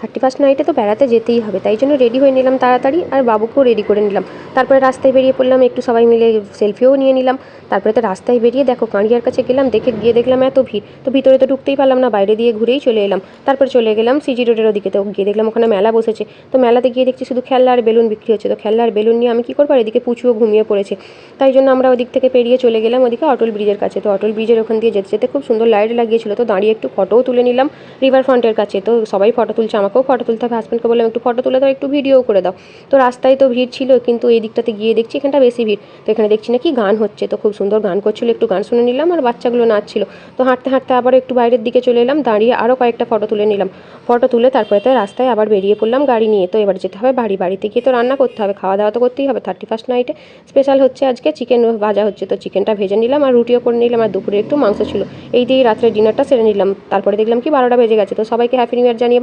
31 নাইটে তো বেড়াতে যেতেই হবে, তাই জন্য রেডি হয়ে নিলাম তাড়াতাড়ি, আর বাবুকেও রেডি করে নিলাম। তারপরে রাস্তায় বেরিয়ে পড়লাম, একটু সবাই মিলে সেলফিও নিয়ে নিলাম। তারপরে তো রাস্তায় বেরিয়ে দেখো কাঁড়িয়ার কাছে গেলাম, গিয়ে দেখলাম এত ভিড়, তো ভিতরে তো ঢুকতেই পারলাম না, বাইরে দিয়ে ঘুরেই চলে এলাম। তারপর চলে গেলাম সিজি রোডের ওদিকে, তো গিয়ে দেখলাম ওখানে মেলা বসেছে। তো মেলাতে গিয়ে দেখছি শুধু খেলনা আর বেলুন বিক্রি হচ্ছে, তো খেলনা আর বেলুন নিয়ে আমি কী করবো, আর এদিকে পুচুও ঘুমিয়ে পড়েছে। তাই জন্য আমরা ওদিক থেকে পেরিয়ে চলে গেলাম ওদিকে অটল ব্রিজের কাছে। তো অটল ব্রিজের ওখান দিয়ে যেতে যেতে খুব সুন্দর লাইট লাগিয়েছিল, তো দাঁড়িয়ে একটু ফটোও তুলে নিলাম রিভার ফ্রন্টের কাছে। তো সবাই ফটো তুলছে, আমাকেও ফটো তুলতে হবে, হাজব্যান্ডকে বললাম একটু ফটো তুলে দাও, একটু ভিডিও করে দাও। তো রাস্তায় তো ভিড় ছিল, কিন্তু এই দিকটাতে গিয়ে দেখছি এখানটা বেশি ভিড়। তো এখানে দেখছি নাকি গান হচ্ছে, তো খুব সুন্দর গান করছিল, একটু গান শুনে নিলাম, আর বাচ্চাগুলো নাচছিল। তো হাঁটতে হাঁটতে আবার একটু বাইরের দিকে চলে এলাম, দাঁড়িয়ে আরও কয়েকটা ফটো তুলে নিলাম। ফটো তুলে তারপরে তো রাস্তায় আবার বেরিয়ে পড়লাম গাড়ি নিয়ে। তো এবার যেতে হবে বাড়িতে গিয়ে তো রান্না করতে হবে, খাওয়া দাওয়া তো করতেই হবে। 31 নাইটে স্পেশাল হচ্ছে আজকে চিকেন ভাজা হচ্ছে, তো চিকেনটা ভেজে নিলাম আর রুটিও করে নিলাম, আর দুপুরে একটু মাংস ছিল। এই দিয়েই রাত্রে ডিনারটা সেরে নিলাম। তারপরে দেখলাম কি 12টা বেজে গেছে। তো সবাইকে হ্যাপি নিউ ইয়ার জানিয়ে বাই।